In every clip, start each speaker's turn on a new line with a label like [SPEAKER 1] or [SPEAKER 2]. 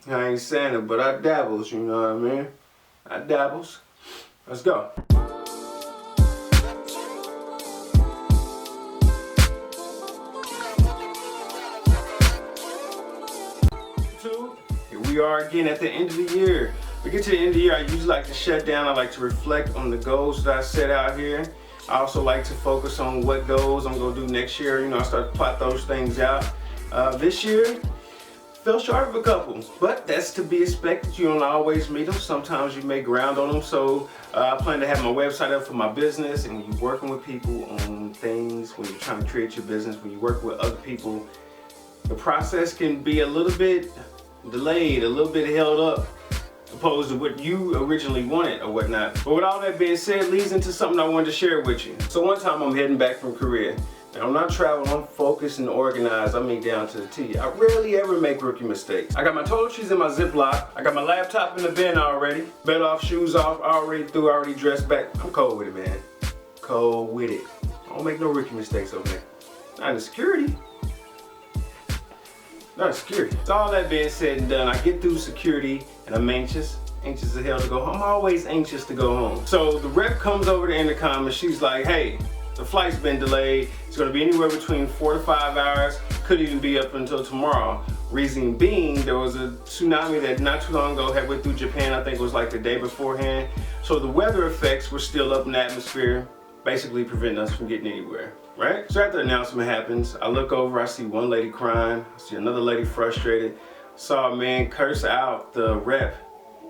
[SPEAKER 1] I ain't saying it, but I dabbles, you know what I mean? I dabbles. Let's go. Here we are again at the end of the year. We get to the end of the year, I usually like to shut down. I like to reflect on the goals that I set out here. I also like to focus on what goals I'm gonna do next year. You know, I start to plot those things out. This year, fell short of a couple, but that's to be expected. You don't always meet them. Sometimes you may ground on them. So I plan to have my website up for my business, and when you're working with people on things, when you're trying to create your business, when you work with other people, the process can be a little bit delayed, a little bit held up, opposed to what you originally wanted or whatnot. But with all that being said, leads into something I wanted to share with you. So one time I'm heading back from Korea. Now I'm not traveling, I'm focused and organized, I mean down to the T. I rarely ever make rookie mistakes. I got my toiletries in my Ziploc, I got my laptop in the bin already, bed off, shoes off, already dressed back. I'm cold with it, man. Cold with it. I don't make no rookie mistakes over there. Not in security. Not security. So all that being said and done, I get through security and I'm anxious as hell to go home. I'm always anxious to go home. So the rep comes over the intercom and she's like, hey, the flight's been delayed. It's gonna be anywhere between 4 to 5 hours. Could even be up until tomorrow. Reason being, there was a tsunami that not too long ago had went through Japan. I think it was like the day beforehand. So the weather effects were still up in the atmosphere, basically preventing us from getting anywhere, right? So after the announcement happens, I look over, I see one lady crying, I see another lady frustrated, saw a man curse out the rep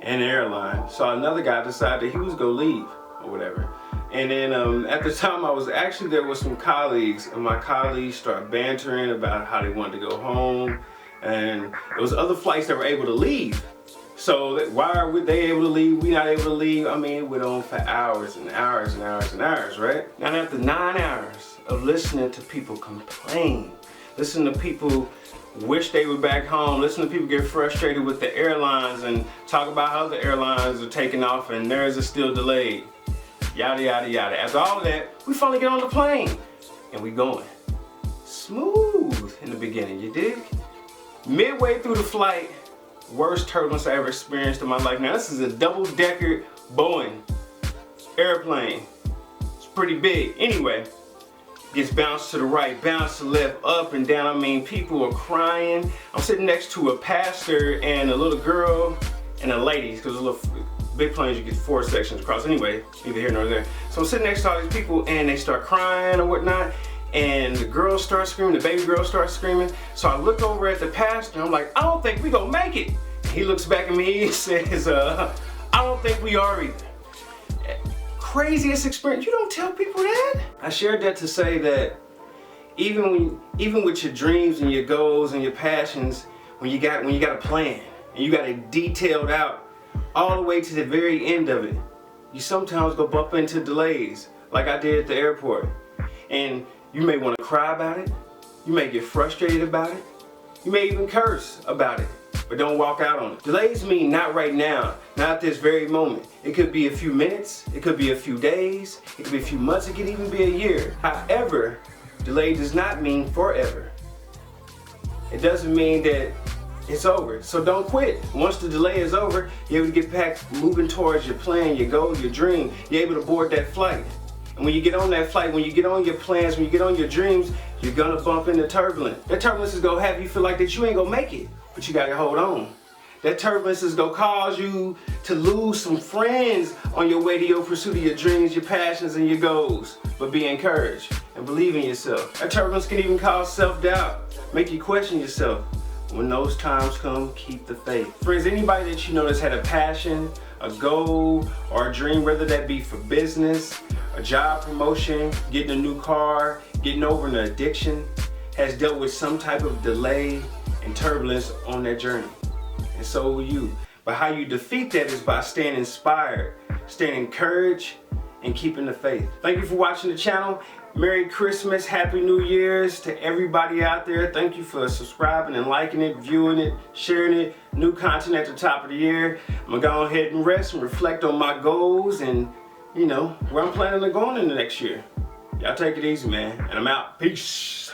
[SPEAKER 1] and the airline, saw another guy decide that he was gonna leave or whatever. And then at the time I was actually there with some colleagues, and my colleagues started bantering about how they wanted to go home, and there was other flights that were able to leave. So why are they able to leave, we not able to leave? I mean, it went on for hours and hours and hours and hours, right? Now after 9 hours of listening to people complain, listening to people wish they were back home, listening to people get frustrated with the airlines and talk about how the airlines are taking off and theirs are still delayed, yada yada yada. After all of that, we finally get on the plane and we going. Smooth in the beginning, you dig? Midway through the flight, worst turbulence I ever experienced in my life. Now this is a double-decker Boeing airplane. It's pretty big. Anyway, gets bounced to the right, bounced to the left, up and down. I mean, people are crying. I'm sitting next to a pastor and a little girl and a lady, because a little big planes you get 4 sections across. Anyway, neither here nor there. So I'm sitting next to all these people and they start crying or whatnot. And the girl starts screaming, the baby girl starts screaming. So I look over at the pastor and I'm like, I don't think we gonna make it. He looks back at me and says, I don't think we are either. Craziest experience. You don't tell people that. I shared that to say that even with your dreams and your goals and your passions, when you got a plan and you got it detailed out all the way to the very end of it, you sometimes go bump into delays like I did at the airport. And you may want to cry about it, you may get frustrated about it, you may even curse about it, but don't walk out on it. Delays mean not right now, not at this very moment. It could be a few minutes, it could be a few days, it could be a few months, it could even be a year. However, delay does not mean forever. It doesn't mean that it's over, so don't quit. Once the delay is over, you're able to get back moving towards your plan, your goal, your dream. You're able to board that flight. And when you get on that flight, when you get on your plans, when you get on your dreams, you're gonna bump into turbulence. That turbulence is gonna have you feel like that you ain't gonna make it, but you gotta hold on. That turbulence is gonna cause you to lose some friends on your way to your pursuit of your dreams, your passions, and your goals. But be encouraged and believe in yourself. That turbulence can even cause self-doubt, make you question yourself. When those times come, keep the faith. Friends, anybody that you know that's had a passion, a goal, or a dream, whether that be for business, a job promotion, getting a new car, getting over an addiction, has dealt with some type of delay and turbulence on their journey. And so will you. But how you defeat that is by staying inspired, staying encouraged, and keeping the faith. Thank you for watching the channel. Merry Christmas, Happy New Year's to everybody out there. Thank you for subscribing and liking it, viewing it, sharing it. New content at the top of the year. I'm gonna go ahead and rest and reflect on my goals and, you know, where I'm planning on going in the next year. Y'all take it easy, man. And I'm out. Peace.